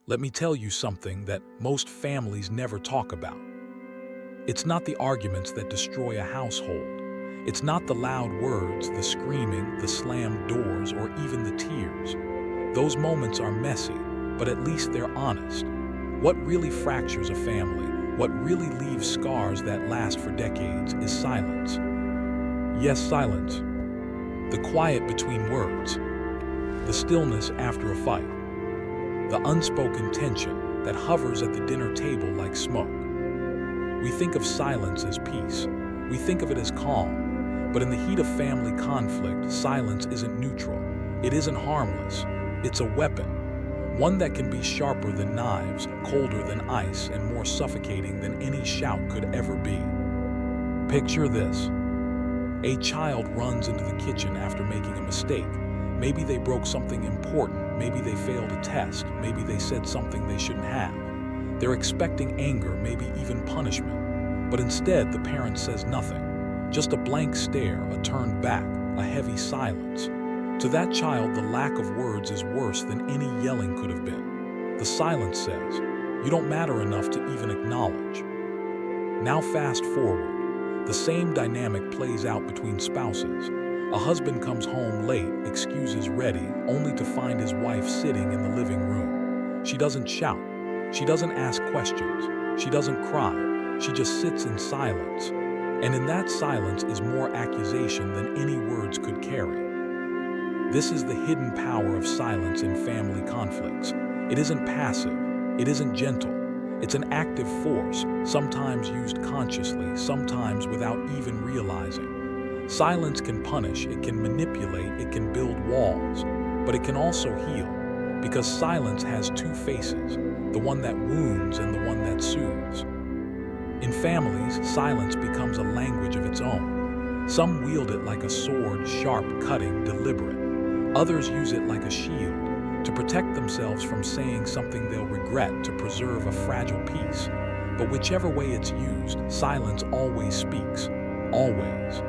Let me tell you something that most families never talk about. It's not the arguments that destroy a household. It's not the loud words, the screaming, the slammed doors, or even the tears. Those moments are messy, but at least they're honest. What really fractures a family, what really leaves scars that last for decades, is silence. Yes, silence. The quiet between words. The stillness after a fight. The unspoken tension that hovers at the dinner table like smoke. We think of silence as peace. We think of it as calm. But in the heat of family conflict, silence isn't neutral. It isn't harmless. It's a weapon. One that can be sharper than knives, colder than ice, and more suffocating than any shout could ever be. Picture this. A child runs into the kitchen after making a mistake. Maybe they broke something important. Maybe they failed a test. Maybe they said something they shouldn't have. They're expecting anger, maybe even punishment. But instead, the parent says nothing. Just a blank stare, a turned back, a heavy silence. To that child, the lack of words is worse than any yelling could have been. The silence says, "You don't matter enough to even acknowledge." Now fast forward. The same dynamic plays out between spouses. A husband comes home late, excuses ready, only to find his wife sitting in the living room. She doesn't shout. She doesn't ask questions. She doesn't cry. She just sits in silence. And in that silence is more accusation than any words could carry. This is the hidden power of silence in family conflicts. It isn't passive. It isn't gentle. It's an active force, sometimes used consciously, sometimes without even realizing. Silence can punish, it can manipulate, it can build walls, but it can also heal, because silence has two faces, the one that wounds and the one that soothes. In families, silence becomes a language of its own. Some wield it like a sword, sharp, cutting, deliberate. Others use it like a shield, to protect themselves from saying something they'll regret, to preserve a fragile peace. But whichever way it's used, silence always speaks. Always.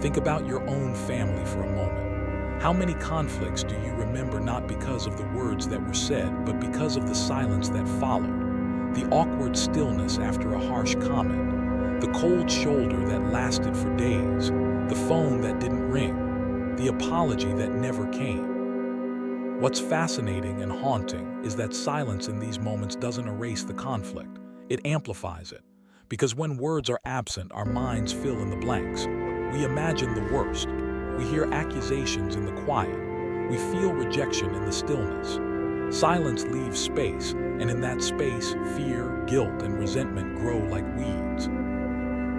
Think about your own family for a moment. How many conflicts do you remember not because of the words that were said, but because of the silence that followed? The awkward stillness after a harsh comment. The cold shoulder that lasted for days. The phone that didn't ring. The apology that never came. What's fascinating and haunting is that silence in these moments doesn't erase the conflict. It amplifies it. Because when words are absent, our minds fill in the blanks. We imagine the worst. We hear accusations in the quiet. We feel rejection in the stillness. Silence leaves space, and in that space, fear, guilt, and resentment grow like weeds.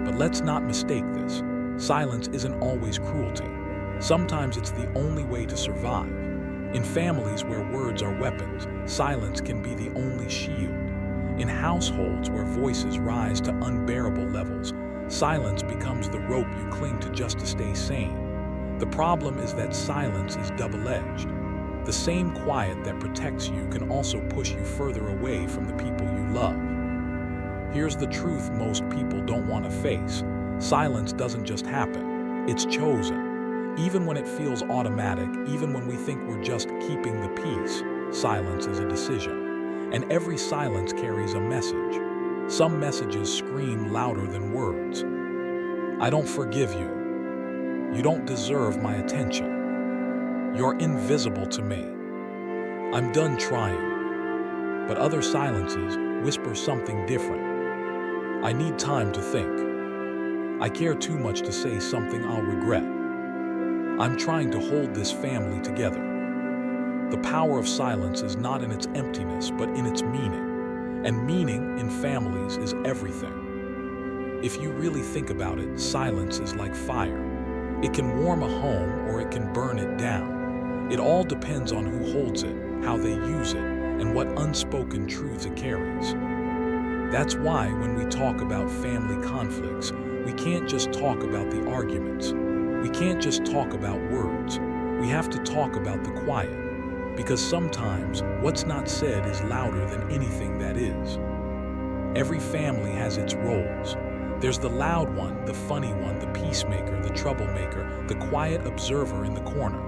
But let's not mistake this. Silence isn't always cruelty. Sometimes it's the only way to survive. In families where words are weapons, silence can be the only shield. In households where voices rise to unbearable levels, silence becomes the rope you cling to just to stay sane. The problem is that silence is double-edged. The same quiet that protects you can also push you further away from the people you love. Here's the truth most people don't want to face. Silence doesn't just happen. It's chosen. Even when it feels automatic, even when we think we're just keeping the peace, silence is a decision. And every silence carries a message. Some messages scream louder than words. I don't forgive you. You don't deserve my attention. You're invisible to me. I'm done trying. But other silences whisper something different. I need time to think. I care too much to say something I'll regret. I'm trying to hold this family together. The power of silence is not in its emptiness, but in its meaning. And meaning in families is everything. If you really think about it, silence is like fire. It can warm a home or it can burn it down. It all depends on who holds it, how they use it, and what unspoken truths it carries. That's why when we talk about family conflicts, we can't just talk about the arguments. We can't just talk about words. We have to talk about the quiet. Because sometimes what's not said is louder than anything that is. Every family has its roles. There's the loud one, the funny one, the peacemaker, the troublemaker, the quiet observer in the corner.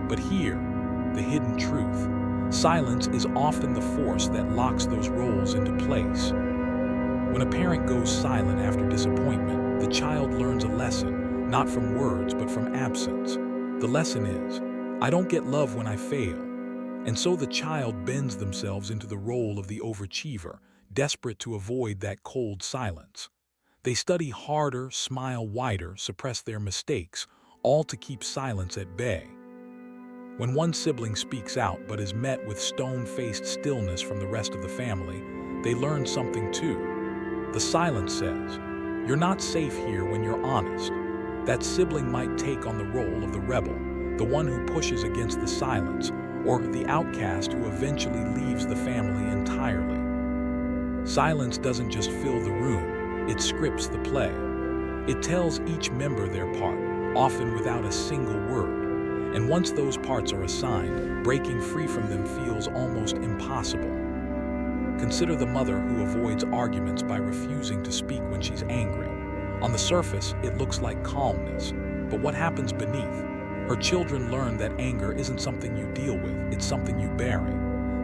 But here, the hidden truth. Silence is often the force that locks those roles into place. When a parent goes silent after disappointment, the child learns a lesson, not from words but from absence. The lesson is, I don't get love when I fail. And so the child bends themselves into the role of the overachiever, desperate to avoid that cold silence. They study harder, smile wider, suppress their mistakes, all to keep silence at bay. When one sibling speaks out but is met with stone-faced stillness from the rest of the family, they learn something too. The silence says, you're not safe here when you're honest. That sibling might take on the role of the rebel, the one who pushes against the silence, or the outcast who eventually leaves the family entirely. Silence doesn't just fill the room, it scripts the play. It tells each member their part, often without a single word. And once those parts are assigned, breaking free from them feels almost impossible. Consider the mother who avoids arguments by refusing to speak when she's angry. On the surface, it looks like calmness, but what happens beneath? Her children learn that anger isn't something you deal with, it's something you bury.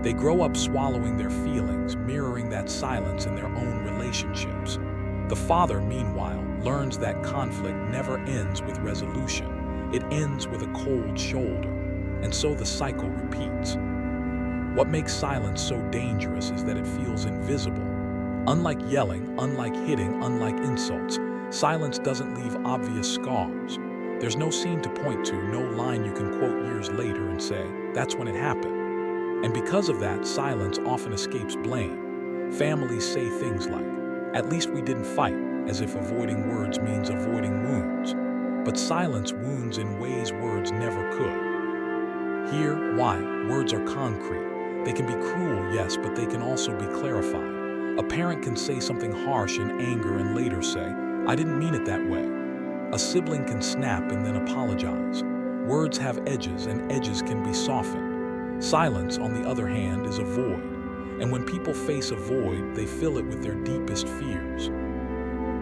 They grow up swallowing their feelings, mirroring that silence in their own relationships. The father, meanwhile, learns that conflict never ends with resolution. It ends with a cold shoulder, and so the cycle repeats. What makes silence so dangerous is that it feels invisible. Unlike yelling, unlike hitting, unlike insults, silence doesn't leave obvious scars. There's no scene to point to, no line you can quote years later and say, that's when it happened. And because of that, silence often escapes blame. Families say things like, at least we didn't fight, as if avoiding words means avoiding wounds. But silence wounds in ways words never could. Here, why? Words are concrete. They can be cruel, yes, but they can also be clarified. A parent can say something harsh in anger and later say, I didn't mean it that way. A sibling can snap and then apologize. Words have edges, and edges can be softened. Silence, on the other hand, is a void. And when people face a void, they fill it with their deepest fears.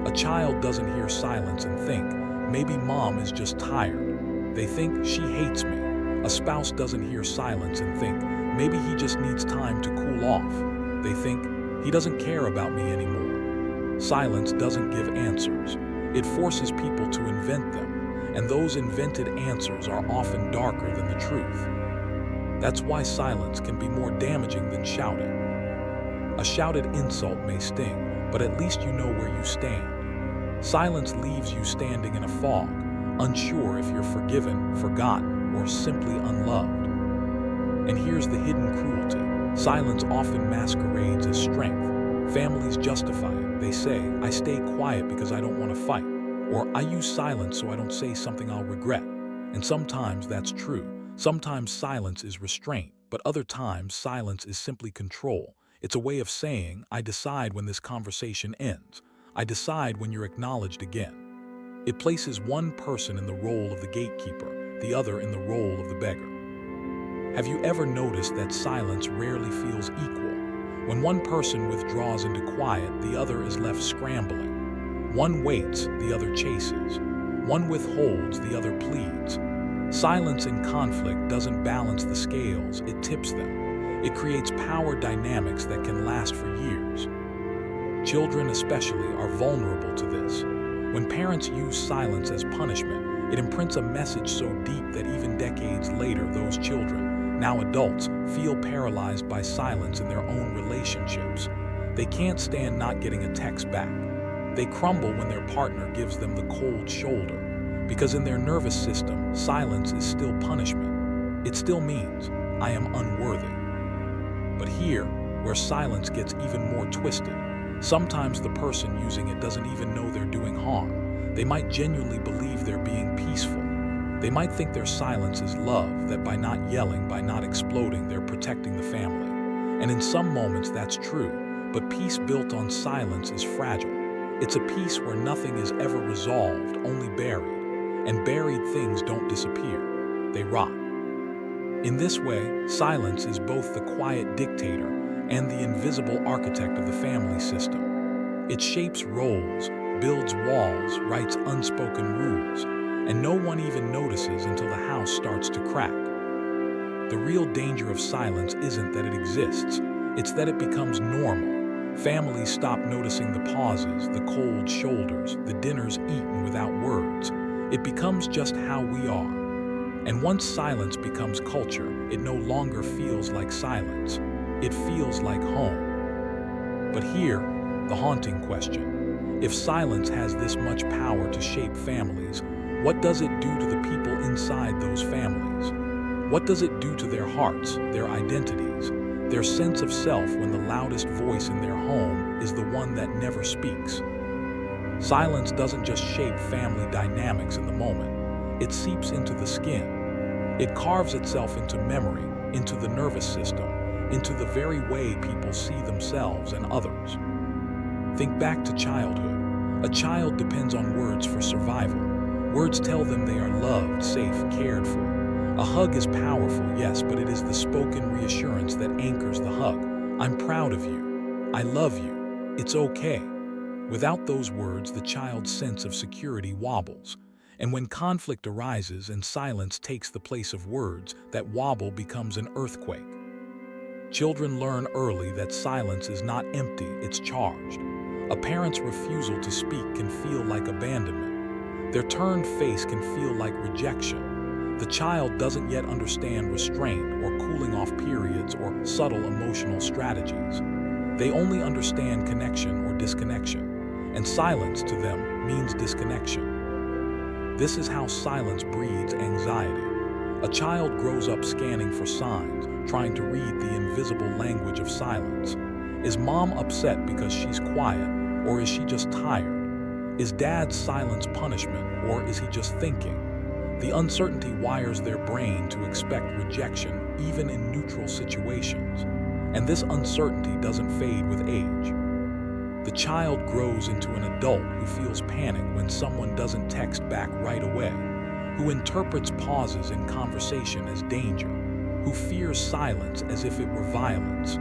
A child doesn't hear silence and think, maybe mom is just tired. They think she hates me. A spouse doesn't hear silence and think, maybe he just needs time to cool off. They think, he doesn't care about me anymore. Silence doesn't give answers. It forces people to invent them, and those invented answers are often darker than the truth. That's why silence can be more damaging than shouting. A shouted insult may sting, but at least you know where you stand. Silence leaves you standing in a fog, unsure if you're forgiven, forgotten, or simply unloved. And here's the hidden cruelty. Silence often masquerades as strength. Families justify it. They say, I stay quiet because I don't want to fight. Or I use silence so I don't say something I'll regret. And sometimes that's true. Sometimes silence is restraint, but other times silence is simply control. It's a way of saying, I decide when this conversation ends. I decide when you're acknowledged again. It places one person in the role of the gatekeeper, the other in the role of the beggar. Have you ever noticed that silence rarely feels equal? When one person withdraws into quiet, the other is left scrambling. One waits, the other chases. One withholds, the other pleads. Silence in conflict doesn't balance the scales, it tips them. It creates power dynamics that can last for years. Children especially are vulnerable to this. When parents use silence as punishment, it imprints a message so deep that even decades later, those children, now adults, feel paralyzed by silence in their own relationships. They can't stand not getting a text back. They crumble when their partner gives them the cold shoulder, because in their nervous system, silence is still punishment. It still means, I am unworthy. But here, where silence gets even more twisted, sometimes the person using it doesn't even know they're doing harm. They might genuinely believe they're being peaceful. They might think their silence is love, that by not yelling, by not exploding, they're protecting the family. And in some moments that's true, but peace built on silence is fragile. It's a peace where nothing is ever resolved, only buried. And buried things don't disappear, they rot. In this way, silence is both the quiet dictator and the invisible architect of the family system. It shapes roles, builds walls, writes unspoken rules, and no one even notices until the house starts to crack. The real danger of silence isn't that it exists, it's that it becomes normal. Families stop noticing the pauses, the cold shoulders, the dinners eaten without words. It becomes just how we are. And once silence becomes culture, it no longer feels like silence. It feels like home. But here, the haunting question. If silence has this much power to shape families, what does it do to the people inside those families? What does it do to their hearts, their identities, their sense of self when the loudest voice in their home is the one that never speaks? Silence doesn't just shape family dynamics in the moment. It seeps into the skin. It carves itself into memory, into the nervous system, into the very way people see themselves and others. Think back to childhood. A child depends on words for survival. Words tell them they are loved, safe, cared for. A hug is powerful, yes, but it is the spoken reassurance that anchors the hug. I'm proud of you. I love you. It's okay. Without those words, the child's sense of security wobbles. And when conflict arises and silence takes the place of words, that wobble becomes an earthquake. Children learn early that silence is not empty, it's charged. A parent's refusal to speak can feel like abandonment. Their turned face can feel like rejection. The child doesn't yet understand restraint or cooling off periods or subtle emotional strategies. They only understand connection or disconnection, and silence to them means disconnection. This is how silence breeds anxiety. A child grows up scanning for signs, trying to read the invisible language of silence. Is mom upset because she's quiet, or is she just tired? Is dad's silence punishment, or is he just thinking? The uncertainty wires their brain to expect rejection even in neutral situations. And this uncertainty doesn't fade with age. The child grows into an adult who feels panic when someone doesn't text back right away, who interprets pauses in conversation as danger, who fears silence as if it were violence.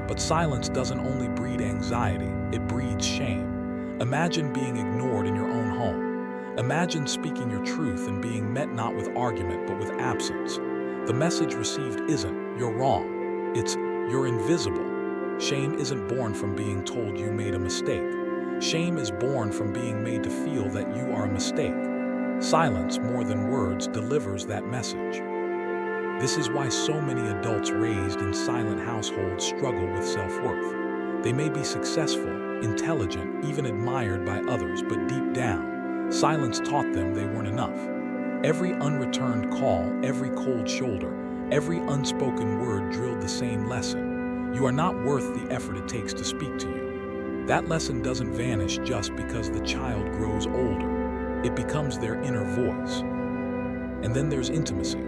But silence doesn't only breed anxiety, it breeds shame. Imagine being ignored in your own home. Imagine speaking your truth and being met not with argument but with absence. The message received isn't, "You're wrong." It's, "You're invisible." Shame isn't born from being told you made a mistake. Shame is born from being made to feel that you are a mistake. Silence, more than words, delivers that message. This is why so many adults raised in silent households struggle with self-worth. They may be successful, intelligent, even admired by others, but deep down, silence taught them they weren't enough. Every unreturned call, every cold shoulder, every unspoken word drilled the same lesson. You are not worth the effort it takes to speak to you. That lesson doesn't vanish just because the child grows older. It becomes their inner voice. And then there's intimacy.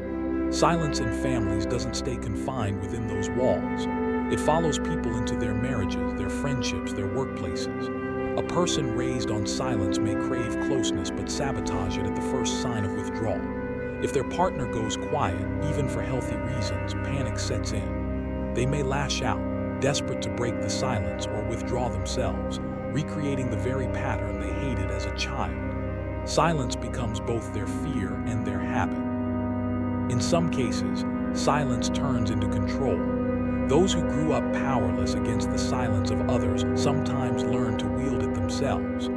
Silence in families doesn't stay confined within those walls. It follows people into their marriages, their friendships, their workplaces. A person raised on silence may crave closeness but sabotage it at the first sign of withdrawal. If their partner goes quiet, even for healthy reasons, panic sets in. They may lash out, desperate to break the silence or withdraw themselves, recreating the very pattern they hated as a child. Silence becomes both their fear and their habit. In some cases, silence turns into control. Those who grew up powerless against the silence of others sometimes learn to wield it themselves.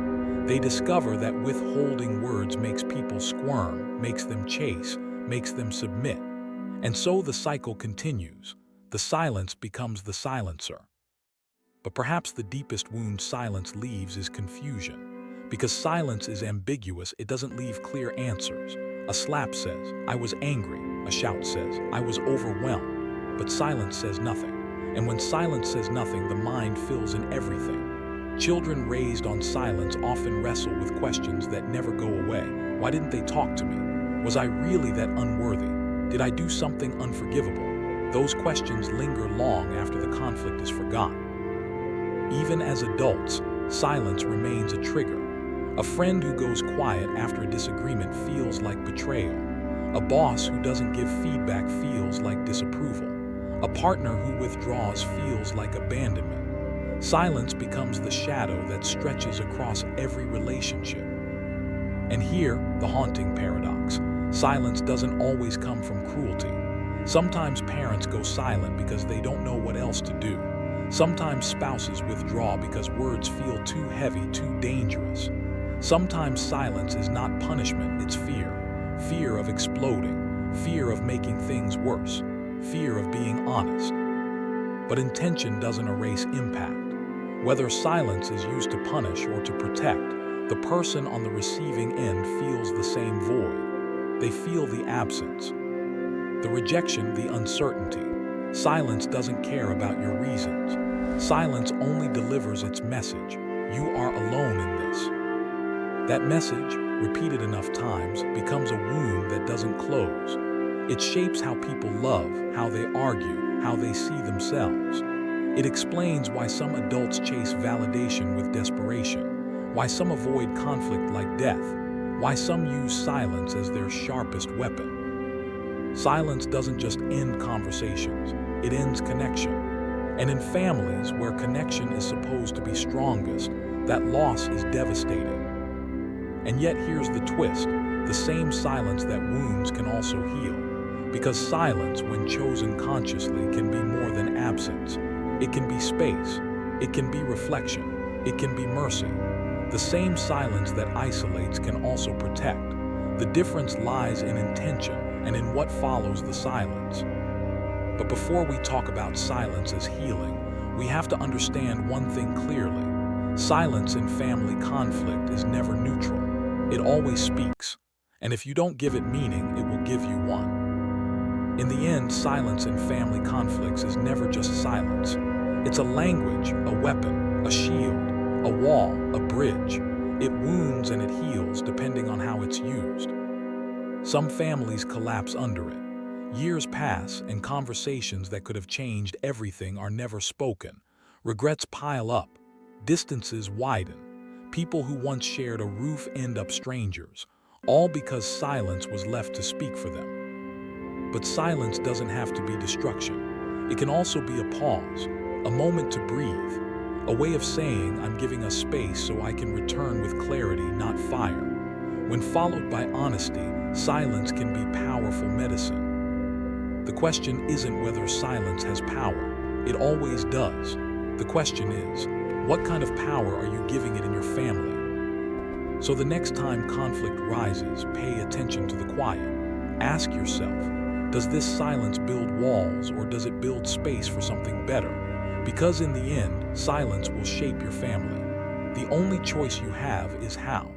They discover that withholding words makes people squirm, makes them chase, makes them submit. And so the cycle continues. The silence becomes the silencer. But perhaps the deepest wound silence leaves is confusion. Because silence is ambiguous, it doesn't leave clear answers. A slap says, "I was angry." A shout says, "I was overwhelmed." But silence says nothing. And when silence says nothing, the mind fills in everything. Children raised on silence often wrestle with questions that never go away. Why didn't they talk to me? Was I really that unworthy? Did I do something unforgivable? Those questions linger long after the conflict is forgotten. Even as adults, silence remains a trigger. A friend who goes quiet after a disagreement feels like betrayal. A boss who doesn't give feedback feels like disapproval. A partner who withdraws feels like abandonment. Silence becomes the shadow that stretches across every relationship. And here, the haunting paradox. Silence doesn't always come from cruelty. Sometimes parents go silent because they don't know what else to do. Sometimes spouses withdraw because words feel too heavy, too dangerous. Sometimes silence is not punishment, it's fear. Fear of exploding, fear of making things worse, fear of being honest. But intention doesn't erase impact. Whether silence is used to punish or to protect, the person on the receiving end feels the same void. They feel the absence, the rejection, the uncertainty. Silence doesn't care about your reasons. Silence only delivers its message. You are alone in this. That message, repeated enough times, becomes a wound that doesn't close. It shapes how people love, how they argue, how they see themselves. It explains why some adults chase validation with desperation, why some avoid conflict like death, why some use silence as their sharpest weapon. Silence doesn't just end conversations, it ends connection. And in families where connection is supposed to be strongest, that loss is devastating. And yet here's the twist, the same silence that wounds can also heal. Because silence, when chosen consciously, can be more than absence. It can be space, it can be reflection, it can be mercy. The same silence that isolates can also protect. The difference lies in intention and in what follows the silence. But before we talk about silence as healing, we have to understand one thing clearly. Silence in family conflict is never neutral. It always speaks. And if you don't give it meaning, it will give you one. In the end, silence in family conflicts is never just silence. It's a language, a weapon, a shield, a wall, a bridge. It wounds and it heals depending on how it's used. Some families collapse under it. Years pass and conversations that could have changed everything are never spoken. Regrets pile up. Distances widen. People who once shared a roof end up strangers, all because silence was left to speak for them. But silence doesn't have to be destruction. It can also be a pause, a moment to breathe, a way of saying, I'm giving us space so I can return with clarity, not fire. When followed by honesty, silence can be powerful medicine. The question isn't whether silence has power. It always does. The question is, what kind of power are you giving it in your family? So the next time conflict rises, pay attention to the quiet. Ask yourself, does this silence build walls or does it build space for something better? Because in the end, silence will shape your family. The only choice you have is how.